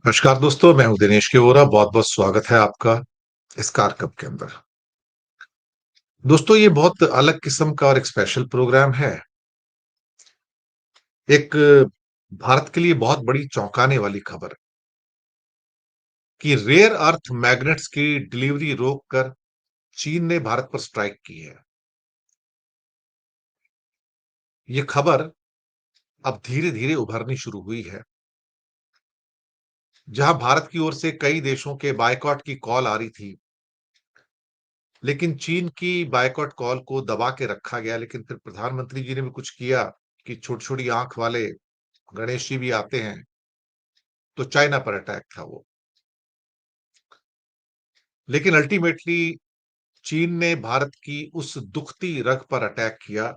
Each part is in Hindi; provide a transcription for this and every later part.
नमस्कार दोस्तों, मैं हूँ दिनेश के वोरा। बहुत-बहुत स्वागत है आपका इस कारकप के अंदर। दोस्तों, ये बहुत अलग किस्म का और एक स्पेशल प्रोग्राम है। एक भारत के लिए बहुत बड़ी चौंकाने वाली खबर कि रेयर अर्थ मैग्नेट्स की डिलीवरी रोककर चीन ने भारत पर स्ट्राइक की है। ये खबर अब धीरे-धीरे उभरनी शुरू हुई है, जहां भारत की ओर से कई देशों के बायकॉट की कॉल आ रही थी, लेकिन चीन की बायकॉट कॉल को दबा के रखा गया। लेकिन फिर प्रधानमंत्री जी ने भी कुछ किया कि छोटी-छोटी आँख वाले गणेश जी भी आते हैं, तो चाइना पर अटैक था वो। लेकिन अल्टीमेटली चीन ने भारत की उस दुखती रग पर अटैक किया,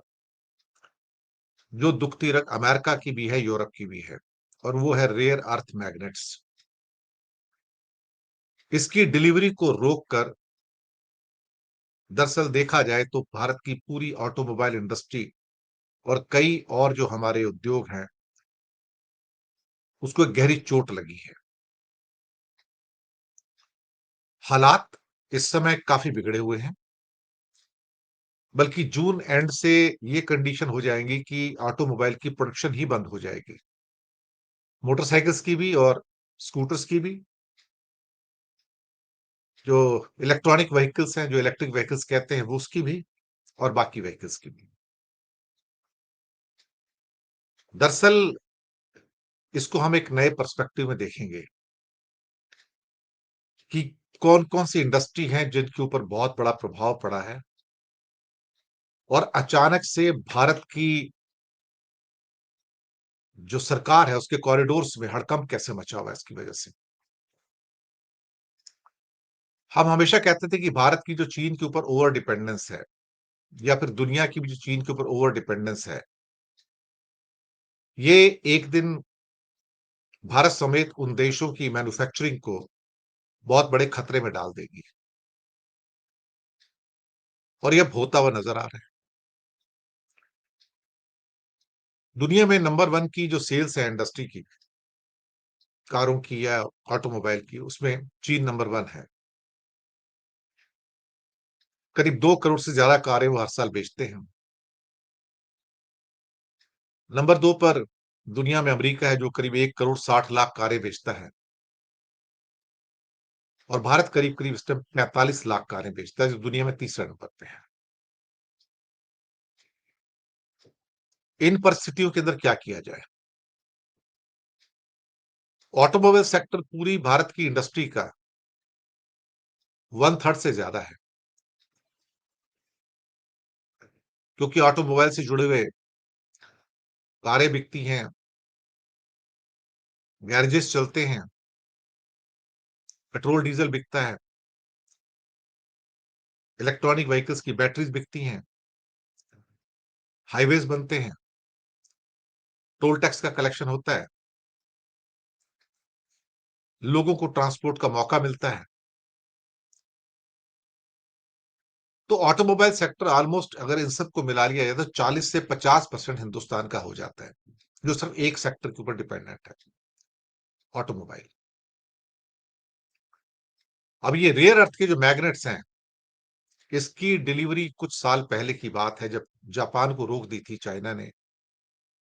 जो दुखती रग अमेरिका की भी है, यूरोप की भी है, और वो है रेयर अर्थ मैग्नेट्स। इसकी डिलीवरी को रोककर दरअसल देखा जाए तो भारत की पूरी ऑटोमोबाइल इंडस्ट्री और कई और जो हमारे उद्योग हैं, उसको एक गहरी चोट लगी है। हालात इस समय काफ़ी बिगड़े हुए हैं, बल्कि जून एंड से ये कंडीशन हो जाएँगी कि ऑटोमोबाइल की प्रोडक्शन ही बंद हो जाएगी। मोटरसाइकिल्स की भी और स्कूटर्स की भी, जो इलेक्ट्रॉनिक व्हीकल्स हैं, जो इलेक्ट्रिक व्हीकल्स कहते हैं, वो उसकी भी और बाकी व्हीकल्स की भी। दरअसल इसको हम एक नए पर्सपेक्टिव में देखेंगे कि कौन-कौन सी इंडस्ट्री हैं जिनके ऊपर बहुत बड़ा प्रभाव पड़ा है और अचानक से भारत की जो सरकार है, उसके कॉरिडोर्स में हड़कंप कैसे मचा हुआ है इसकी वजह से। हम हमेशा कहते थे कि भारत की जो चीन के ऊपर ओवर डिपेंडेंस है, या फिर दुनिया की भी जो चीन के ऊपर ओवर डिपेंडेंस है, ये एक दिन भारत समेत उन देशों की मैन्युफैक्चरिंग को बहुत बड़े खतरे में डाल देगी, और ये अब होता हुआ नज़र आ रहा है। दुनिया में नंबर 1 की जो सेल्स है इंडस्ट्री की, कारों की या ऑटोमोबाइल की, उसमें चीन नंबर 1 है। करीब 2 करोड़ से ज़्यादा कारें वो हर साल बेचते हैं। नंबर 2 पर दुनिया में अमेरिका है, जो करीब 1 करोड़ 60 लाख कारें बेचता है, और भारत करीब-करीब इस टाइम 45 लाख कारें बेचता है, जो दुनिया में तीसरे नंबर पे है। इन परिस्थितियों के अंदर क्या किया जाए? ऑटोमोबाइल सेक्टर पूरी भारत की इंडस्ट्री का 1/3 से ज़्यादा है, क्योंकि ऑटोमोबाइल से जुड़े हुए कारें बिकती हैं, गैरेजेस चलते हैं, पेट्रोल, डीज़ल बिकता है, इलेक्ट्रॉनिक व्हीकल्स की बैटरीज़ बिकती हैं, हाइवेज़ बनते हैं, टोल टैक्स का कलेक्शन होता है, लोगों को ट्रांसपोर्ट का मौका मिलता है। तो ऑटोमोबाइल सेक्टर ऑलमोस्ट अगर इन सबको मिला लिया जाए तो 40 से 50% हिंदुस्तान का हो जाता है, जो सिर्फ एक सेक्टर के ऊपर डिपेंडेंट है, ऑटोमोबाइल। अब ये रेयर अर्थ के जो मैग्नेट्स हैं, इसकी डिलीवरी कुछ साल पहले की बात है, जब जापान को रोक दी थी चाइना ने,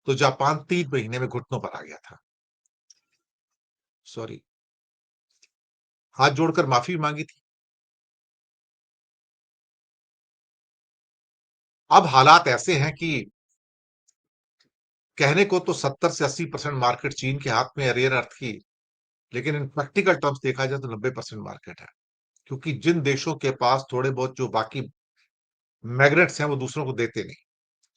तो जापान 3 महीने में घुटनों पर आ गया था। सॉरी, हाथ जोड़कर माफी मांगी थी। अब हालात ऐसे हैं कि कहने को तो 70 से 80% मार्केट चीन के हाथ में है रेयर अर्थ की, लेकिन इन प्रैक्टिकल टर्म्स देखा जाए तो 90% मार्केट है। क्योंकि जिन देशों के पास थोड़े बहुत जो बाकी मैग्नेट्स हैं, वो दूसरों को देते नहीं,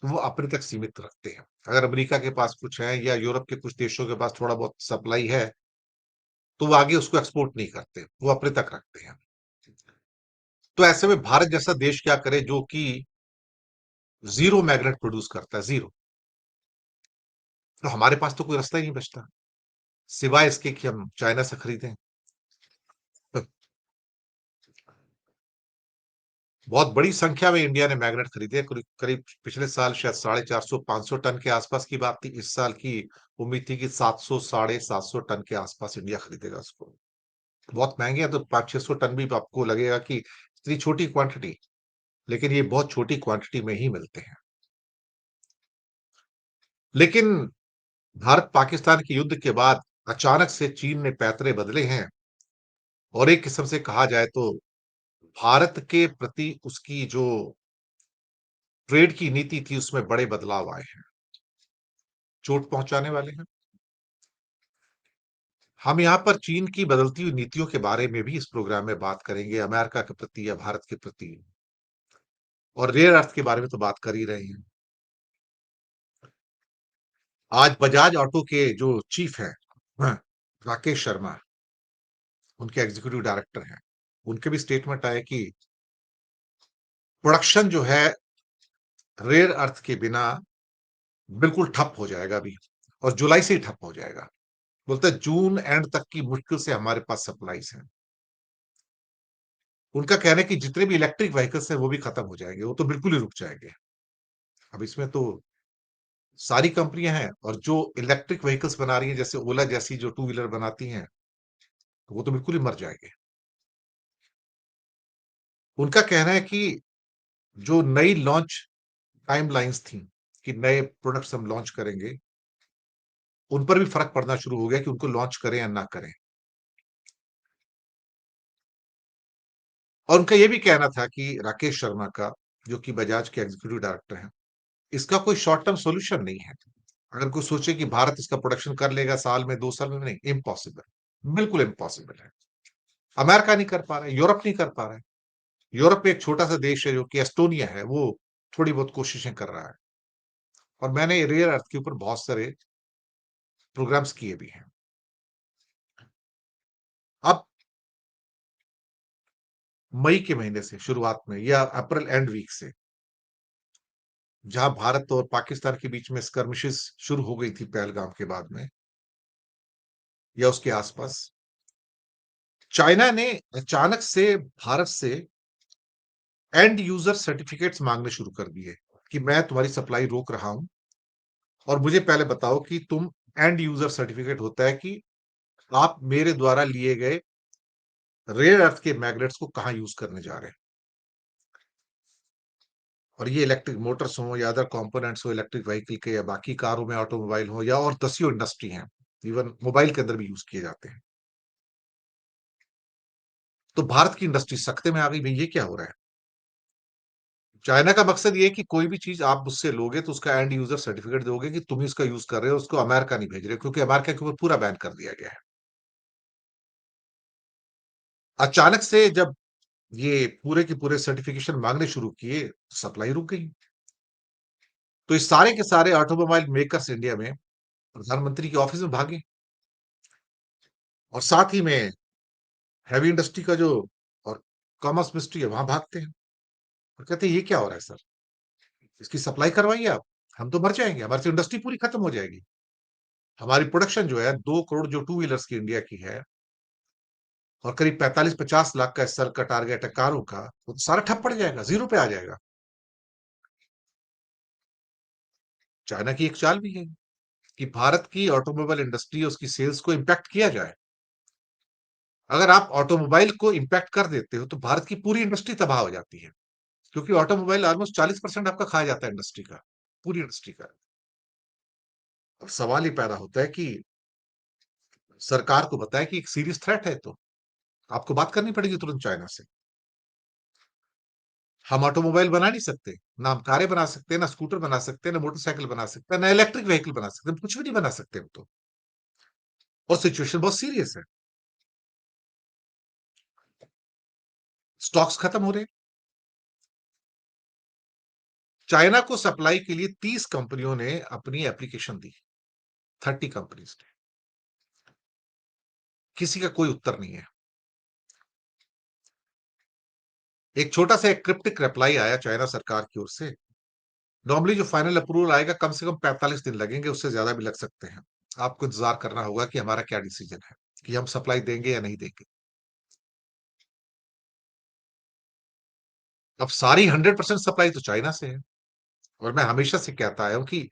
तो वो अपने तक सीमित रखते हैं। अगर अमेरिका के पास कुछ है या यूरोप के कुछ देशों के पास थोड़ा बहुत सप्लाई है, तो वो आगे उसको एक्सपोर्ट नहीं करते, वो अपने तक रखते हैं। तो ऐसे में भारत जैसा देश क्या करे, जो कि ज़ीरो मैग्नेट प्रोड्यूस करता है, ज़ीरो। तो हमारे पास तो कोई रास्ता ही नहीं बचता, सिवाय इसके कि हम चाइना से खरीदें। बहुत बड़ी संख्या में इंडिया ने मैग्नेट खरीदे, करीब पिछले साल शायद 450-500 टन के आसपास की बात थी। इस साल की उम्मीद थी कि 700 साढ़े 700 टन के आसपास इंडिया खरीदेगा उसको। बहुत महँगे हैं, तो 500-600 टन भी आपको लगेगा कि इतनी छोटी क्वांटिटी, लेकिन ये बहुत छोटी क्वांटिटी में ही मिलते हैं। लेकिन भारत-पाकिस्तान के युद्ध के बाद अचानक से चीन ने पैंतरे बदले हैं और एक किस्म से कहा जाए तो भारत के प्रति उसकी जो ट्रेड की नीति थी, उसमें बड़े बदलाव आए हैं, चोट पहुँचाने वाले हैं। हम यहाँ पर चीन की बदलती हुई नीतियों के बारे में भी इस प्रोग्राम में बात करेंगे, अमेरिका के प्रति या भारत के प्रति, और रेयर अर्थ के बारे में तो बात कर ही रहे हैं। आज बजाज ऑटो के जो चीफ हैं, हाँ, राकेश शर्मा, उनके एग्जीक्यूटिव डायरेक्टर हैं। उनके भी स्टेटमेंट आए कि प्रोडक्शन जो है रेयर अर्थ के बिना बिल्कुल ठप हो जाएगा अभी, और जुलाई से ही ठप हो जाएगा। बोलते हैं जून एंड तक की मुश्किल से हमारे पास सप्लाईज हैं। उनका कहना है कि जितने भी इलेक्ट्रिक व्हीकल्स हैं वो भी खत्म हो जाएंगे, वो तो बिल्कुल ही रुक जाएंगे। अब इसमें तो सारी कंपनियां हैं, और जो इलेक्ट्रिक व्हीकल्स बना रही हैं जैसे ओला जैसी जो टू व्हीलर बनाती हैं, तो वो तो बिल्कुल ही मर जाएंगे। उनका कहना है कि जो नई लॉन्च टाइमलाइंस थी कि नए प्रोडक्ट्स हम लॉन्च करेंगे, उन पर भी फर्क पड़ना शुरू हो गया कि उनको लॉन्च करें या ना करें। और उनका ये भी कहना था कि राकेश शर्मा का, जो कि बजाज के एग्जीक्यूटिव डायरेक्टर हैं, इसका कोई शॉर्ट टर्म सॉल्यूशन नहीं है। अगर कोई सोचे कि भारत इसका प्रोडक्शन कर लेगा साल में, 2 साल में, नहीं, इम्पॉसिबल, बिल्कुल इम्पॉसिबल है। अमेरिका नहीं कर पा रहा है, यूरोप नहीं कर पा रहा है। यूरोप में एक छोटा-सा देश है जो कि एस्टोनिया है, वो थोड़ी बहुत कोशिशें कर रहा है, और मैंने रेयर अर्थ के ऊपर बहुत सारे प्रोग्राम्स किए भी हैं। अब मई के महीने से शुरुआत में या अप्रैल एंड वीक से, जहां भारत और पाकिस्तान के बीच में स्कर्मिशेस शुरू हो गई थी पहलगाम के बाद में या उसके आसपास, चाइना ने अचानक से भारत से एंड यूजर सर्टिफिकेट्स मांगने शुरू कर दिए कि मैं तुम्हारी सप्लाई रोक रहा हूं, और मुझे पहले बताओ कि तुम, एंड यूजर सर्टिफिकेट होता है कि आप मेरे द्वारा लिए गए रेयर अर्थ के मैग्नेट्स को कहां यूज करने जा रहे हैं। और ये इलेक्ट्रिक मोटर्स हो या अदर कंपोनेंट्स हो, इलेक्ट्रिक व्हीकल के, या बाकी कारों में ऑटोमोबाइल हो, या और दसियों इंडस्ट्री हैं, इवन मोबाइल के अंदर भी यूज किए जाते हैं। तो भारत की इंडस्ट्री सख्ते में आ गई, भाई ये क्या हो रहा है। चाइना का मकसद ये है कि कोई भी चीज आप मुझसे लोगे तो उसका एंड यूजर सर्टिफिकेट दोगे कि तुम ही उसका यूज कर रहे हो, उसको अमेरिका नहीं भेज रहे हो, क्योंकि अमेरिका के ऊपर पूरा बैन कर दिया गया है। अचानक से जब ये पूरे के पूरे सर्टिफिकेशन मांगने शुरू किए, सप्लाई रुक गई। तो ये सारे के सारे ऑटोमोबाइल मेकर्स इंडिया में प्रधानमंत्री के ऑफिस में भागे, और साथ ही में हैवी इंडस्ट्री का जो, और कॉमर्स मिनिस्ट्री है, वहां भागते हैं और कहते हैं ये क्या हो रहा है सर, इसकी सप्लाई करवाइए आप, हम तो मर जाएंगे, हमारी तो इंडस्ट्री पूरी खत्म हो जाएगी। हमारी प्रोडक्शन जो है 2 करोड़ जो टू व्हीलर्स की इंडिया की है, और करीब 45-50 लाख का इस साल का टारगेट है कारों का, वो तो सारा ठप पड़ जाएगा, जीरो पे आ जाएगा। चाइना की एक चाल भी है कि भारत की ऑटोमोबाइल इंडस्ट्री, उसकी सेल्स को इम्पैक्ट किया जाए। अगर आप ऑटोमोबाइल को इम्पैक्ट कर देते हो तो भारत की पूरी इंडस्ट्री तबाह हो जाती है, क्योंकि ऑटोमोबाइल ऑलमोस्ट 40% आपका खाया जाता है इंडस्ट्री का, पूरी इंडस्ट्री का। अब सवाल ये पैदा होता है कि सरकार को बताए कि एक सीरियस थ्रेट है, तो आपको बात करनी पड़ेगी तुरंत चाइना से। हम ऑटोमोबाइल बना नहीं सकते, ना हम कारें बना सकते, ना स्कूटर बना सकते, ना मोटरसाइकिल बना सकते, ना इलेक्ट्रिक व्हीकल बना सकते, हम कुछ भी नहीं बना सकते हम तो। और सिचुएशन बहुत सीरियस है, स्टॉक्स खत्म हो रहे हैं। चाइना को सप्लाई के लिए 30 कंपनियों ने अपनी एप्लीकेशन दी, 30 कंपनीज ने, किसी का कोई उत्तर नहीं है। एक छोटा सा एक क्रिप्टिक रिप्लाई आया चाइना सरकार की ओर से। नॉर्मली जो फाइनल अप्रूवल आएगा कम से कम 45 दिन लगेंगे, उससे ज्यादा भी लग सकते हैं। आपको इंतजार करना होगा कि हमारा क्या डिसीजन है, कि हम सप्लाई देंगे या नहीं देंगे। अब सारी 100% सप्लाई तो चाइना से है। और मैं हमेशा से कहता आया हूं कि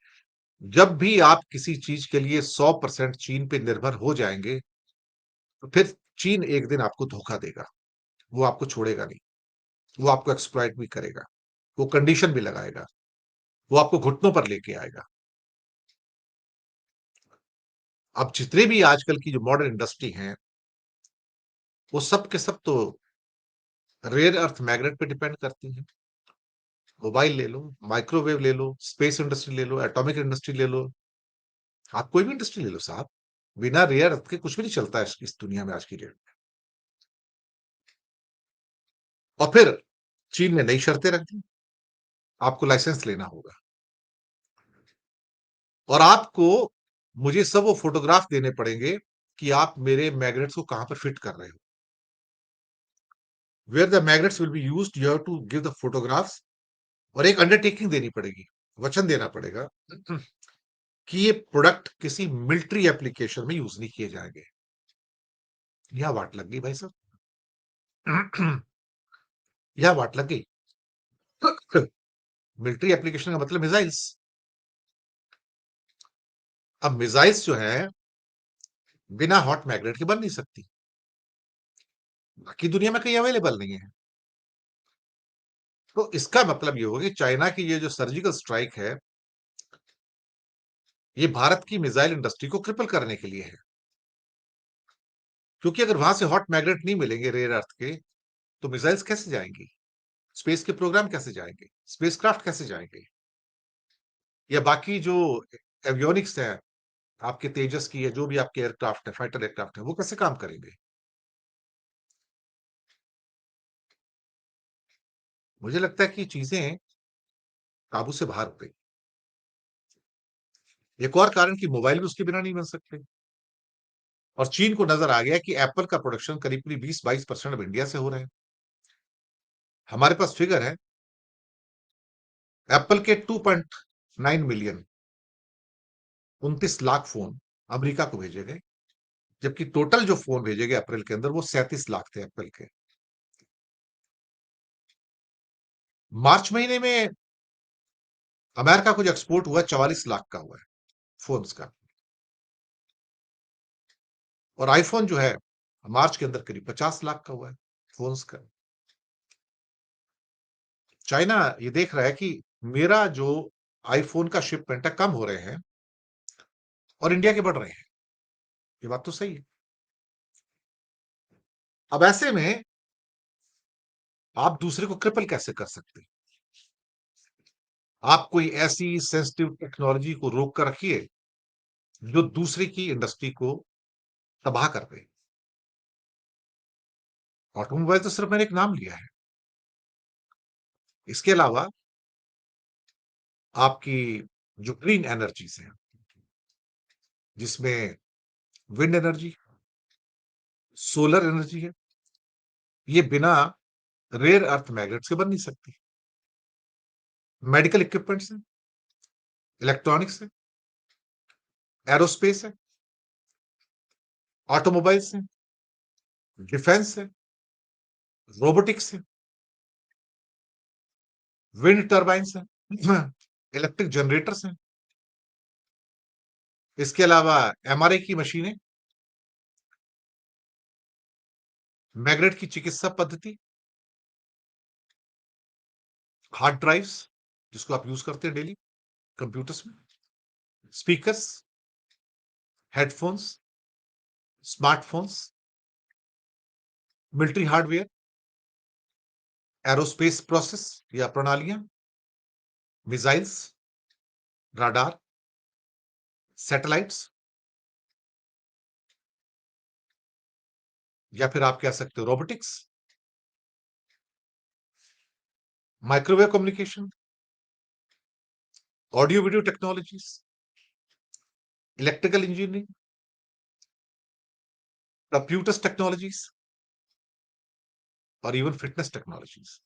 जब भी आप किसी चीज के लिए 100% चीन पे निर्भर हो जाएंगे, तो फिर चीन एक दिन आपको धोखा देगा। वो आपको छोड़ेगा नहीं। वो आपको एक्सप्लॉइट भी करेगा। वो कंडीशन भी लगाएगा। वो आपको घुटनों पर लेके आएगा। अब जितने भी आजकल की जो मॉडर्न इंडस्ट्री हैं, वो सब के सब तो रेयर अर्थ मैग्नेट पे डिपेंड करती हैं। मोबाइल ले लो, माइक्रोवेव ले लो, स्पेस इंडस्ट्री ले लो, एटॉमिक इंडस्ट्री ले लो, आप कोई भी इंडस्ट्री ले लो साहब, बिना रेयर अर्थ के कुछ भी नहीं चलता है इस दुनिया में आज की डेट में। और फिर चीन ने नई शर्तें रख दी, आपको लाइसेंस लेना होगा और आपको मुझे सब वो फोटोग्राफ देने पड़ेंगे कि आप मेरे मैग्नेट्स को कहां पर फिट कर रहे हो। Where the magnets will be used, you have to give the photographs. और एक अंडरटेकिंग देनी पड़ेगी, वचन देना पड़ेगा कि ये प्रोडक्ट किसी मिलिट्री एप्लीकेशन में यूज नहीं किए जाएंगे। यह वाट लग गई भाई साहब। यह वाट लग गई। मिलिट्री एप्लीकेशन का मतलब मिसाइल्स। अब मिसाइल्स जो है बिना हॉट मैग्नेट के बन नहीं सकती, बाकी दुनिया में कहीं अवेलेबल नहीं है। तो इसका मतलब ये होगा कि चाइना की ये जो सर्जिकल स्ट्राइक है, ये भारत की मिसाइल इंडस्ट्री को क्रिपल करने के लिए है। क्योंकि अगर वहां से हॉट मैग्नेट नहीं मिलेंगे रेयर अर्थ के, तो मिसाइल्स कैसे जाएंगी? स्पेस के प्रोग्राम कैसे जाएंगे? स्पेसक्राफ्ट कैसे जाएंगे? या बाकी जो एवियोनिक्स है, आपके तेजस की, या जो भी आपके एयरक्राफ्ट है, फाइटर एयरक्राफ्ट है, वो कैसे काम करेंगे? मुझे लगता है कि चीजें काबू से बाहर हो गई। एक और कारण कि मोबाइल भी उसके बिना नहीं बन सकते। और चीन को नजर आ गया कि एप्पल का प्रोडक्शन करीब करीब 20-22% अब इंडिया से हो रहा है। हमारे पास फिगर है, एप्पल के 2.9 मिलियन, 29 लाख फोन अमेरिका को भेजे गए, जबकि टोटल जो फोन भेजे गए अप्रैल के अंदर वो 37 लाख थे एप्पल के। मार्च महीने में अमेरिका को जो एक्सपोर्ट हुआ 44 लाख का हुआ है फोन्स का। और आईफोन जो है मार्च के अंदर करीब 50 लाख का हुआ है फोन्स का। चाइना ये देख रहा है कि मेरा जो आईफोन का शिपमेंट है कम हो रहे हैं और इंडिया के बढ़ रहे हैं। ये बात तो सही है। अब ऐसे में आप दूसरे को क्रिपल कैसे कर सकते हैं? आप कोई ऐसी सेंसिटिव टेक्नोलॉजी को रोक कर रखिए जो दूसरे की इंडस्ट्री को तबाह कर दे। ऑटोमोबाइल तो सिर्फ मैंने एक नाम लिया है। इसके अलावा आपकी जो ग्रीन एनर्जीज है, जिसमें विंड एनर्जी, सोलर एनर्जी है, ये बिना रेयर अर्थ मैग्नेट से बन नहीं सकती। मेडिकल इक्विपमेंट्स है, इलेक्ट्रॉनिक्स है, एरोस्पेस है, ऑटोमोबाइल्स है, डिफेंस है, रोबोटिक्स है, विंड टर्बाइन्स है, इलेक्ट्रिक जनरेटर्स हैं। इसके अलावा एमआरआई की मशीनें, मैग्नेट की चिकित्सा पद्धति, हार्ड ड्राइव्स जिसको आप यूज करते हैं डेली कंप्यूटर्स में, speakers, headphones, smartphones, military hardware, aerospace process या प्रणालियां, मिसाइल्स, राडार, सैटेलाइट्स, या फिर आप कह सकते हो robotics, microwave communication, audio video technologies, electrical engineering, computers technologies और इवन फिटनेस टेक्नोलॉजीज।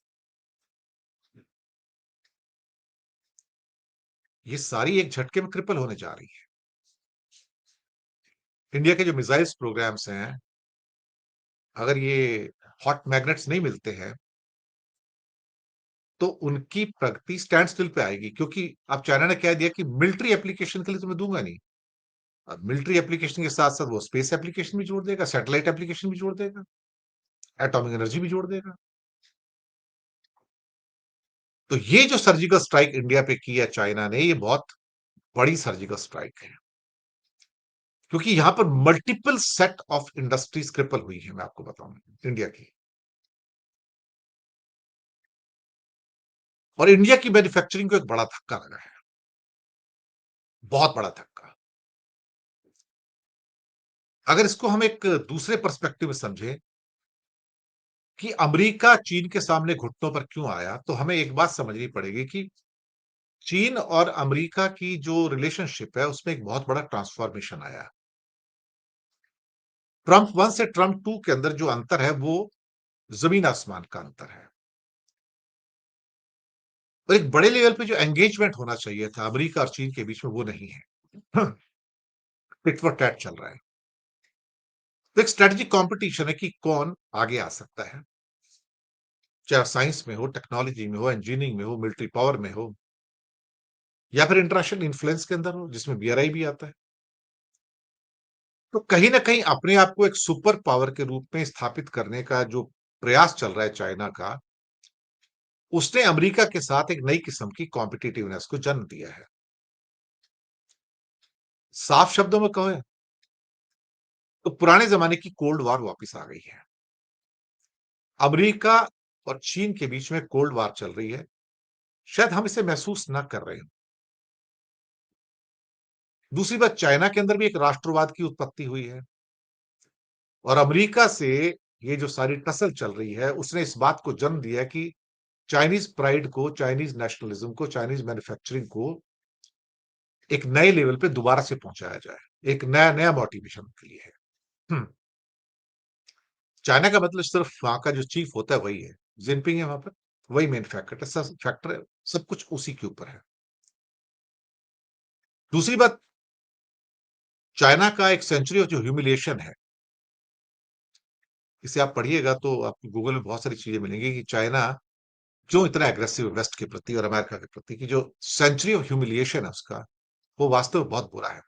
ये सारी एक झटके में क्रिपल होने जा रही है। इंडिया के जो मिसाइल्स प्रोग्राम्स हैं, अगर ये हॉट मैग्नेट्स नहीं मिलते हैं, तो उनकी प्रगति स्टैंड स्टिल पे आएगी क्योंकि अब चाइना ने कह दिया कि मिलिट्री एप्लीकेशन के लिए तो मैं दूँगा नहीं। अब मिलिट्री एप्लीकेशन के साथ-साथ वो स्पेस एप्लीकेशन भी जोड़ देगा, सैटेलाइट एप्लीकेशन भी जोड़ देगा, एटॉमिक एनर्जी भी जोड़ देगा। तो ये जो सर्जिकल स्ट्राइक इंडिया पे की है चाइना ने, ये बहुत बड़ी सर्जिकल स्ट्राइक है। क्योंकि यहां पर multiple set of industries cripple हुई है, मैं आपको बताऊं इंडिया की। और इंडिया की मैन्युफैक्चरिंग को एक बड़ा धक्का लगा है, बहुत बड़ा धक्का। अगर इसको हम एक दूसरे पर्सपेक्टिव में समझें कि अमेरिका चीन के सामने घुटनों पर क्यों आया, तो हमें एक बात समझनी पड़ेगी कि चीन और अमेरिका की जो रिलेशनशिप है, उसमें एक बहुत बड़ा ट्रांसफॉर्मेशन आया। ट्रंप 1 से ट्रंप 2 के अंदर जो अंतर है, वो जमीन आसमान का अंतर है। और एक बड़े लेवल पे जो एंगेजमेंट होना चाहिए था अमेरिका और चीन के बीच में, वो नहीं है। टिट फॉर टैट चल रहा है। तो एक स्ट्रेटेजिक कंपटीशन है कि कौन आगे आ सकता है, चाहे साइंस में हो, टेक्नोलॉजी में हो, इंजीनियरिंग में हो, मिलिट्री पावर में हो, या फिर इंटरनेशनल इन्फ्लुएंस के अंदर हो, जिसमें बीआरआई भी आता है। तो कहीं ना कहीं अपने आप को एक सुपर पावर के रूप में स्थापित करने का जो प्रयास चल रहा है चाइना का, उसने अमेरिका के साथ एक नई किस्म की कॉम्पिटिटिवनेस को जन्म दिया है। साफ शब्दों में कहें तो पुराने जमाने की कोल्ड वॉर वापस आ गई है। अमेरिका और चीन के बीच में कोल्ड वॉर चल रही है। शायद हम इसे महसूस ना कर रहे हो। दूसरी बात, चाइना के अंदर भी एक राष्ट्रवाद की उत्पत्ति हुई है, और अमेरिका से ये जो सारी टसल चल रही है, उसने इस बात को जन्म दिया कि चाइनीज प्राइड को, चाइनीज नेशनलिज्म को, चाइनीज मैन्युफैक्चरिंग को एक नए लेवल पे दोबारा से पहुंचाया जाए। एक नया नया मोटिवेशन के लिए है। हम्म, चाइना का मतलब सिर्फ वहां का जो चीफ होता है वही है, जिनपिंग है वहां पर, वही मेन फैक्टर है, सब कुछ उसी के ऊपर है। दूसरी बात, चाइना का एक सेंचुरी ऑफ जो ह्यूमिलिएशन है, इसे आप पढ़िएगा तो आपको गूगल में बहुत सारी चीजें मिलेंगी कि चाइना क्यों इतना एग्रेसिव है वेस्ट के प्रति और अमेरिका के प्रति, कि जो सेंचुरी ऑफ ह्यूमिलिएशन है उसका, वो वास्तव में बहुत बुरा है,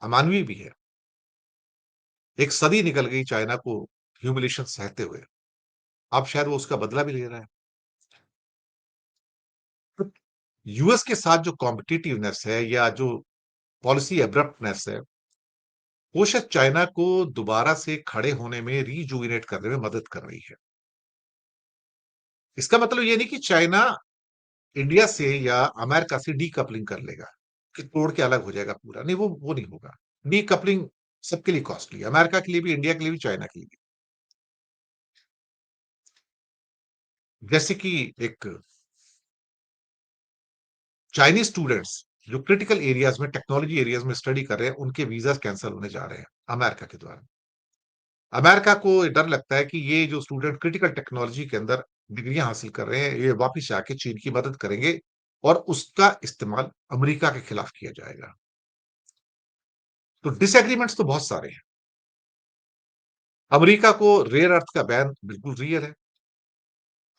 अमानवीय भी है। एक सदी निकल गई चाइना को ह्यूमिलिएशन सहते हुए, अब शायद वो उसका बदला भी ले रहा है। तो यूएस के साथ जो कॉम्पिटिटिवनेस है या जो पॉलिसी एब्रप्टनेस है, वो शायद चाइना को दोबारा से खड़े होने में, रीजुविनेट करने में मदद कर रही है। इसका मतलब ये नहीं कि चाइना इंडिया से या अमेरिका से डीकपलिंग कर लेगा, कि तोड़ के अलग हो जाएगा पूरा, नहीं, वो नहीं होगा। डीकपलिंग सबके लिए कॉस्टली है, अमेरिका के लिए भी, इंडिया के लिए भी, चाइना के लिए भी। जैसे कि एक चाइनीज स्टूडेंट्स जो क्रिटिकल एरियाज में, टेक्नोलॉजी एरियाज में स्टडी कर रहे हैं, उनके वीजा कैंसिल होने जा रहे हैं अमेरिका के द्वारा। अमेरिका को डर लगता है कि ये जो स्टूडेंट क्रिटिकल टेक्नोलॉजी के अंदर डिग्रियां हासिल कर रहे हैं, ये वापिस आके चीन की मदद करेंगे, और उसका इस्तेमाल अमेरिका के खिलाफ किया जाएगा। तो डिसएग्रीमेंट्स तो बहुत सारे हैं। अमेरिका को रेयर अर्थ का बैन बिल्कुल रियल है।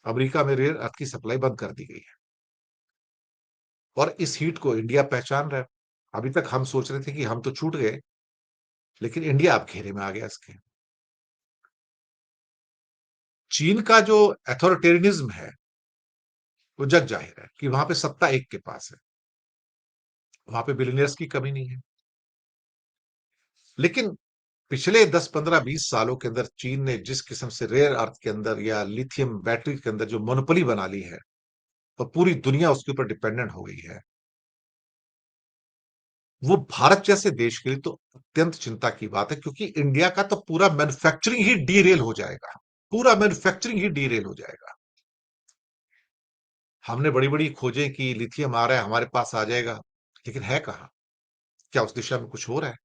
अमेरिका में रेयर अर्थ की सप्लाई बंद कर दी गई है, और इस हीट को इंडिया पहचान रहा है। अभी तक हम सोच रहे थे कि हम तो छूट गए, लेकिन इंडिया अब घेरे में आ गया इसके। चीन का जो अथॉरिटेरियनिज्म है, वो जग जाहिर है कि वहां पे सत्ता एक के पास है, वहां पे बिलियनियर्स की कमी नहीं है। लेकिन पिछले 10 15 20 सालों के अंदर चीन ने जिस किस्म से रेयर अर्थ के अंदर या लिथियम बैटरी के अंदर जो मोनोपोली बना ली है, और पूरी दुनिया उसके ऊपर डिपेंडेंट हो गई है, वो भारत जैसे देश के लिए तो अत्यंत चिंता की बात है, क्योंकि इंडिया का तो पूरा मैन्युफैक्चरिंग ही डीरेल हो जाएगा। पूरा मैन्युफैक्चरिंग ही डीरेल हो जाएगा। हमने बड़ी बड़ी खोजें कि लिथियम आ रहा है, हमारे पास आ जाएगा, लेकिन है कहाँ? क्या उस दिशा में कुछ हो रहा है?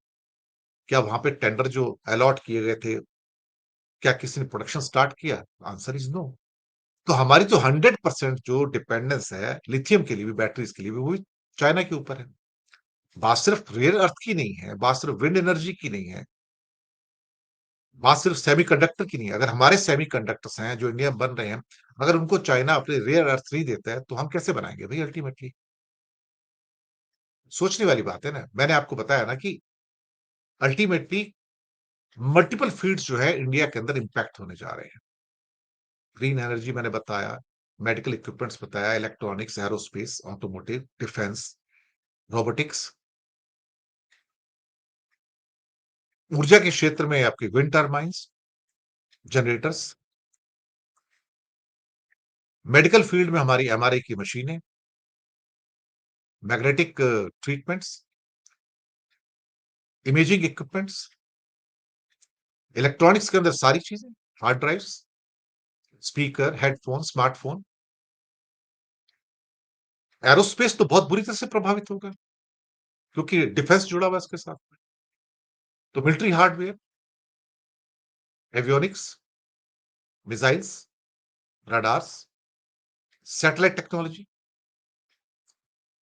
क्या वहां पे टेंडर जो अलॉट किए गए थे, क्या किसी ने प्रोडक्शन स्टार्ट किया? Answer is no. तो हमारी जो 100% जो डिपेंडेंस है लिथियम के लिए भी, बैटरीज के लिए भी, वो भी चाइना के ऊपर है। बात सिर्फ रेयर अर्थ की नहीं है, बात सिर्फ विंड एनर्जी की नहीं है, बात सिर्फ सेमीकंडक्टर की नहीं है, अगर हमारे सेमीकंडक्टर्स हैं जो इंडिया में बन रहे हैं, अगर उनको चाइना अपने रेयर अर्थ नहीं देता है, तो हम कैसे बनाएँगे भई अल्टीमेटली? सोचने वाली बात है ना। मैंने आपको बताया ना कि अल्टीमेटली मल्टीपल फील्ड्स जो है इंडिया के अंदर इम्पैक्ट होने जा रहे हैं। ग्रीन एनर्जी मैंने बताया, मेडिकल इक्विपमेंट्स बताया, electronics, aerospace, automotive, defence, robotics, ऊर्जा के क्षेत्र में आपके wind turbines, generators, medical field में हमारी एमआरआई की मशीनें, magnetic treatments, imaging equipments, electronics के अंदर सारी चीजें, hard drives, speaker, headphone, smartphone, aerospace तो बहुत बुरी तरह से प्रभावित होगा क्योंकि डिफेंस जुड़ा हुआ है इसके साथ में। तो military hardware, avionics, missiles, radars, satellite technology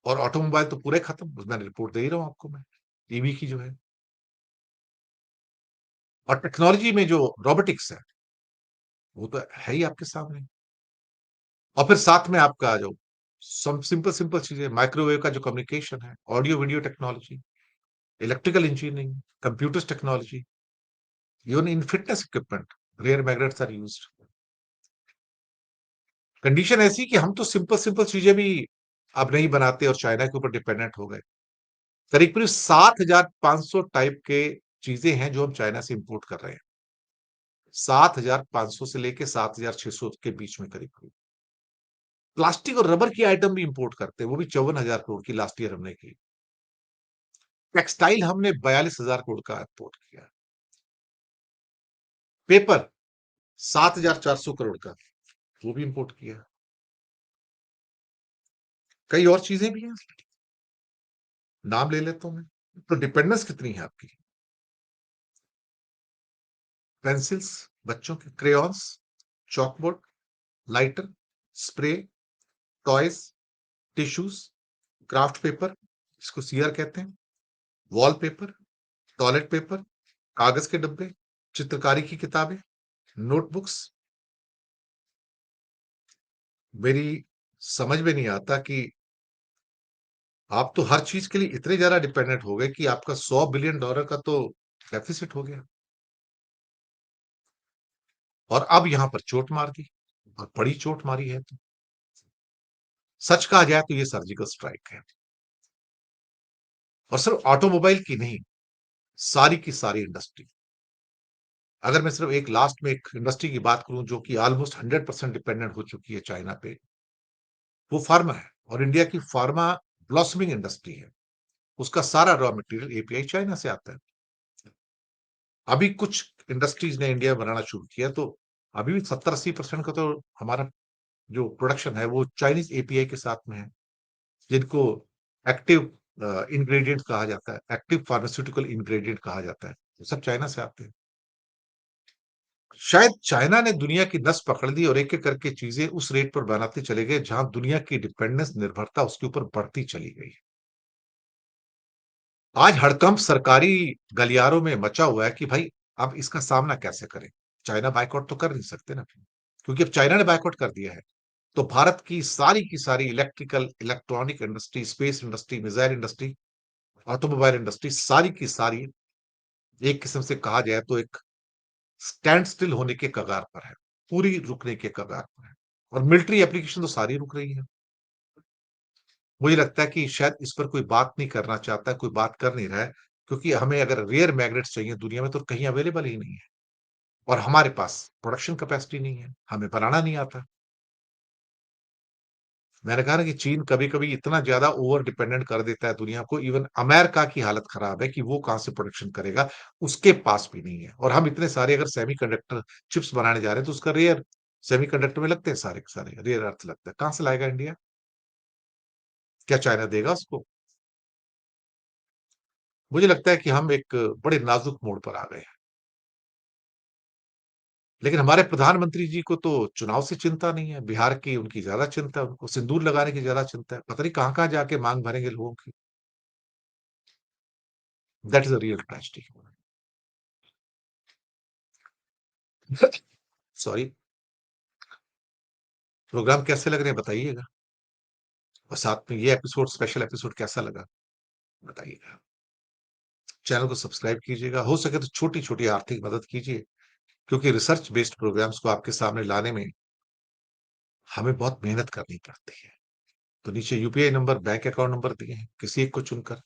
और ऑटोमोबाइल तो पूरे खत्म। मैंने रिपोर्ट दे ही रहा हूं आपको मैं, ईवी की जो है। और टेक्नोलॉजी में जो रोबोटिक्स है, वो तो है ही आपके सामने। और फिर साथ में आपका जो सिंपल सिंपल चीजें, माइक्रोवेव का जो कम्युनिकेशन है, audio video technology, electrical engineering, computers technology, even in fitness equipment rare magnets are used. Condition ऐसी कि हम तो सिंपल सिंपल चीजें भी अब नहीं बनाते और चाइना के ऊपर डिपेंडेंट हो गए। करीब करीब 7,500 टाइप के चीजें हैं जो हम चाइना से इंपोर्ट कर रहे हैं। 7,500 से लेके 7,600 के बीच में करीब करीब। प्लास्टिक और रबर की आइटम भी इंपोर्ट करते हैं, वो भी 54,000 करोड़ की लास्ट ईयर हमने की। टेक्सटाइल हमने 42,000 करोड़ का इंपोर्ट किया। पेपर 7,400 करोड़ का, वो भी इंपोर्ट किया। कई और चीजें भी हैं, नाम ले लेता हूं मैं। तो डिपेंडेंस कितनी है आपकी? पेंसिल्स, बच्चों के crayons, chalkboard, lighter, spray, toys, tissues, craft paper, इसको सीआर कहते हैं, वॉलपेपर, टॉयलेट पेपर, कागज के डब्बे, चित्रकारी की किताबें, नोटबुक्स। मेरी समझ में नहीं आता कि आप तो हर चीज के लिए इतने ज्यादा डिपेंडेंट हो गए कि आपका $100 बिलियन का तो डेफिसिट हो गया। और अब यहां पर चोट मार दी, और बड़ी चोट मारी है। तो सच कहा जाए तो ये सर्जिकल स्ट्राइक है। और सिर्फ ऑटोमोबाइल की नहीं, सारी की सारी इंडस्ट्री। अगर मैं सिर्फ एक लास्ट में एक इंडस्ट्री की बात करूं जो कि ऑलमोस्ट 100% डिपेंडेंट हो चुकी है चाइना पे, वो फार्मा है। और इंडिया की फार्मा ब्लॉसमिंग इंडस्ट्री है। उसका सारा रॉ मटेरियल एपीआई चाइना से आता है। अभी कुछ इंडस्ट्रीज ने इंडिया में बनाना शुरू किया, तो अभी भी 70-80% का तो हमारा जो प्रोडक्शन है वो चाइनीज एपीआई के साथ में है, जिनको एक्टिव इंग्रेडिएंट कहा जाता है, एक्टिव फार्मास्यूटिकल इंग्रेडिएंट कहा जाता है, वो सब चाइना से आते हैं। शायद चाइना ने दुनिया की नस पकड़ ली और एक एक करके चीजें उस रेट पर बनाते चले गए जहां दुनिया की डिपेंडेंस निर्भरता उसके ऊपर बढ़ती चली गई। आज हड़कंप सरकारी गलियारों में मचा हुआ है कि भाई अब इसका सामना कैसे करें। चाइना बायकॉट तो कर नहीं सकते ना, क्योंकि अब चाइना ने बायकॉट कर दिया है। तो भारत की सारी electrical electronic industry, space industry, missile industry, automobile industry, सारी की सारी एक किस्म से कहा जाए तो एक स्टैंड स्टिल होने के कगार पर है, पूरी रुकने के कगार पर है। और मिलिट्री एप्लीकेशन तो सारी रुक रही है। मुझे लगता है कि शायद इस पर कोई बात नहीं करना चाहता, कोई बात कर नहीं रहा है, क्योंकि हमें अगर रेयर मैग्नेट्स चाहिए दुनिया में तो कहीं अवेलेबल ही नहीं है। और हमारे पास प्रोडक्शन कैपेसिटी नहीं है, हमें बनाना नहीं आता। मैंने कहा ना कि चीन कभी-कभी इतना ज़्यादा ओवर डिपेंडेंट कर देता है दुनिया को, इवन अमेरिका की हालत खराब है कि वो कहाँ से प्रोडक्शन करेगा, उसके पास भी नहीं है। और हम इतने सारे अगर सेमीकंडक्टर चिप्स बनाने जा रहे हैं, तो उसका रेयर सेमीकंडक्टर में लगते हैं सारे के सारे, रेयर अर्थ लगता है। कहाँ से लाएगा इंडिया? क्या चाइना देगा उसको? मुझे लगता है कि हम एक बड़े नाजुक मोड़ पर आ गए हैं। लेकिन हमारे प्रधानमंत्री जी को तो चुनाव से चिंता नहीं है, बिहार की उनकी ज़्यादा चिंता है, उनको सिंदूर लगाने की ज़्यादा चिंता है। पता नहीं कहाँ-कहाँ जाके माँग भरेंगे लोगों की। That is a real tragedy. Sorry, programme कैसे लग रहे हैं बताइएगा? और साथ में ये एपिसोड स्पेशल एपिसोड कैसा लगा? बताइएगा। चैनल को सब्सक्राइब कीजिएगा, हो सके तो छोटी-छोटी आर्थिक मदद कीजिए, क्योंकि रिसर्च बेस्ड प्रोग्राम्स को आपके सामने लाने में हमें बहुत मेहनत करनी पड़ती है। तो नीचे UPI number, bank account number दिए हैं, किसी एक को चुनकर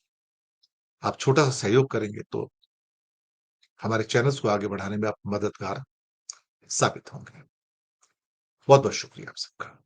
आप छोटा-सा सहयोग करेंगे तो हमारे चैनल्स को आगे बढ़ाने में आप मददगार साबित होंगे। बहुत-बहुत शुक्रिया आप सबका।